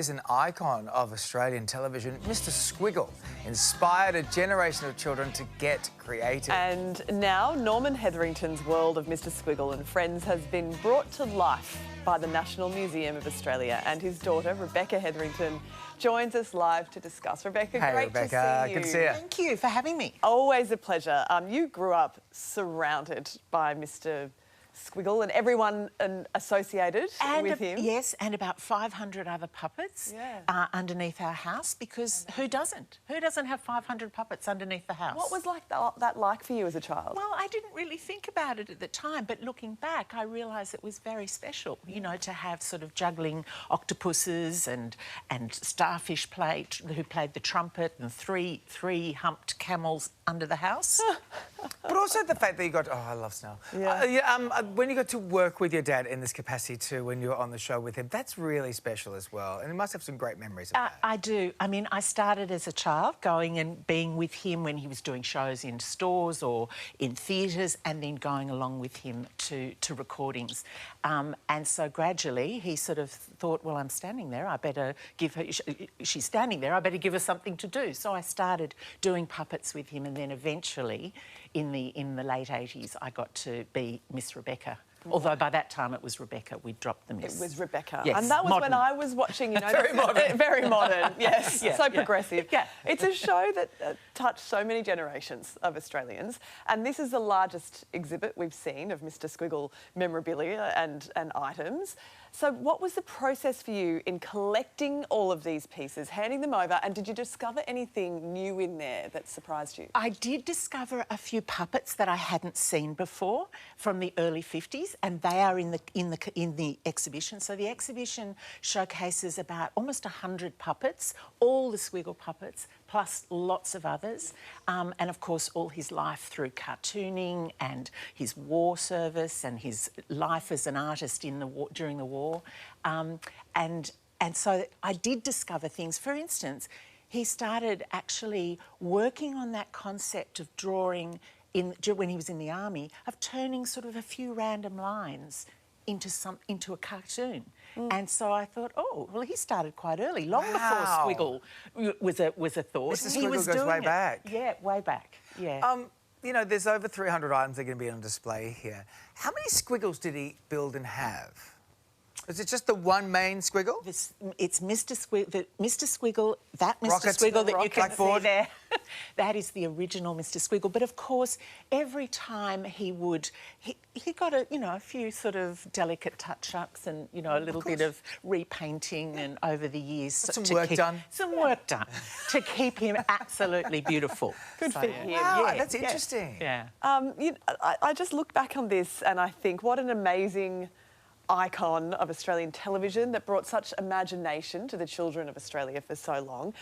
Is an icon of Australian television. Mr Squiggle inspired a generation of children to get creative. And now Norman Hetherington's world of Mr Squiggle and Friends has been brought to life by the National Museum of Australia, and his daughter, Rebecca Hetherington, joins us live to discuss. Rebecca, hey, great Rebecca. to see you. Good to see you. Thank you for having me. Always a pleasure. You grew up surrounded by Mr Squiggle and everyone associated with him. Yes, and about 500 other puppets underneath our house, because who doesn't? Who doesn't have 500 puppets underneath the house? What was that like for you as a child? Well, I didn't really think about it at the time, but looking back, I realised it was very special, you know, to have sort of juggling octopuses and starfish who played the trumpet, and three humped camels under the house. But also the fact that you got... Oh, I love Snell. Yeah. When you got to work with your dad in this capacity too, when you were on the show with him, that's really special as well. And you must have some great memories of that. I do. I mean, I started as a child going and being with him when he was doing shows in stores or in theatres, and then going along with him to recordings. And so gradually he sort of thought, well, I'm standing there, I better give her... She's standing there, I better give her something to do. So I started doing puppets with him, and then eventually in the late 80s I got to be Miss Rebecca. Although by that time it was Rebecca, we dropped the Miss. It was Rebecca. Yes, and that was modern. when I was watching, you know... Very modern. Very modern, yes. So progressive. Yeah. It's a show that touched so many generations of Australians, and this is the largest exhibit we've seen of Mr Squiggle memorabilia and items. So what was the process for you in collecting all of these pieces, handing them over, and did you discover anything new in there that surprised you? I did discover a few puppets that I hadn't seen before from the early 50s, and they are in the exhibition. So the exhibition showcases about almost 100 puppets, all the Squiggle puppets, plus lots of others, and of course all his life through cartooning and his war service and his life as an artist in the war, during the war, and so I did discover things. For instance, he started actually working on that concept of drawing when he was in the army, of turning sort of a few random lines into a cartoon. And so I thought, oh, well, he started quite early, long before Squiggle was a thought. Mr Squiggle goes way back. Yeah, way back, yeah. You know, there's over 300 items that are going to be on display here. How many Squiggles did he build and have? Is it just the one main Squiggle? It's Mr Squiggle, that Mr Rocket, Squiggle that you can blackboard. see there. That is the original Mr Squiggle. But of course, every time he got a few sort of delicate touch-ups and, you know, a little bit of repainting, and over the years... Some work done to keep him absolutely beautiful. Good for him. Wow, Yeah. that's interesting. Yeah. I just look back on this and I think, what an amazing icon of Australian television that brought such imagination to the children of Australia for so long.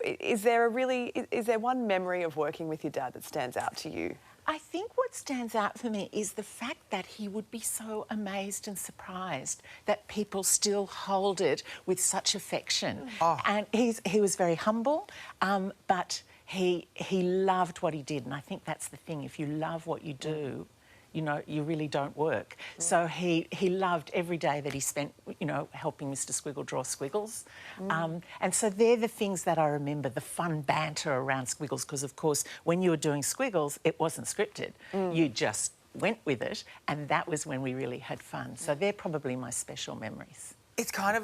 Is there one memory of working with your dad that stands out to you? I think what stands out for me is the fact that he would be so amazed and surprised that people still hold it with such affection. Oh. And he was very humble, but he loved what he did, and I think that's the thing. If you love what you do, you know, you really don't work. So he loved every day that he spent, you know, helping Mr Squiggle draw Squiggles. And so they're the things that I remember, the fun banter around Squiggles, because, of course, when you were doing Squiggles, it wasn't scripted. You just went with it, and that was when we really had fun. So they're probably my special memories. It's kind of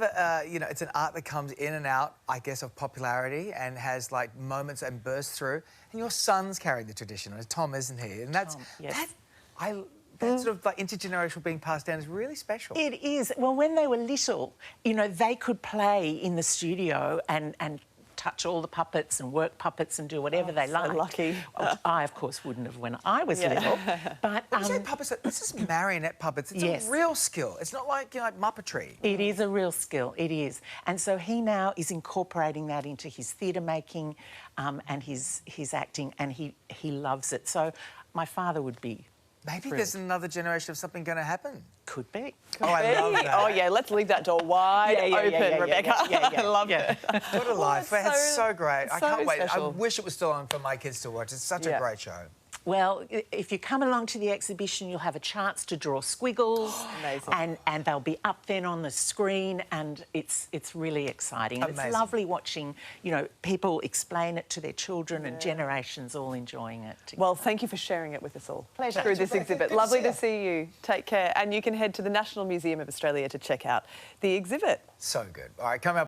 you know, it's an art that comes in and out, I guess, of popularity, and has, like, moments and bursts through. And your son's carrying the tradition, Tom, isn't he? And that's... Tom, yes. That sort of, like, intergenerational being passed down is really special. It is. Well, when they were little, you know, they could play in the studio and touch all the puppets and work puppets and do whatever they liked. So lucky. I, of course, wouldn't have when I was little. But when you say puppets, this is marionette puppets. It's a real skill. It's not like, you know, like Muppetry. It is a real skill. It is. And so he now is incorporating that into his theatre making and his acting, and he loves it. So my father would be... Maybe there's another generation of something going to happen. Could be. I love that. Oh, yeah, let's leave that door wide open, Rebecca. I love it. What a life. It's so great. I can't wait. special. I wish it was still on for my kids to watch. It's such a great show. Well, if you come along to the exhibition, you'll have a chance to draw squiggles. Amazing. And they'll be up then on the screen, and it's really exciting. And Amazing. it's lovely watching, you know, people explain it to their children and generations all enjoying it together. Well, thank you for sharing it with us all. Pleasure. Through this Good exhibit. to Lovely see to you. see you. Take care. And you can head to the National Museum of Australia to check out the exhibit. So good. All right, coming up.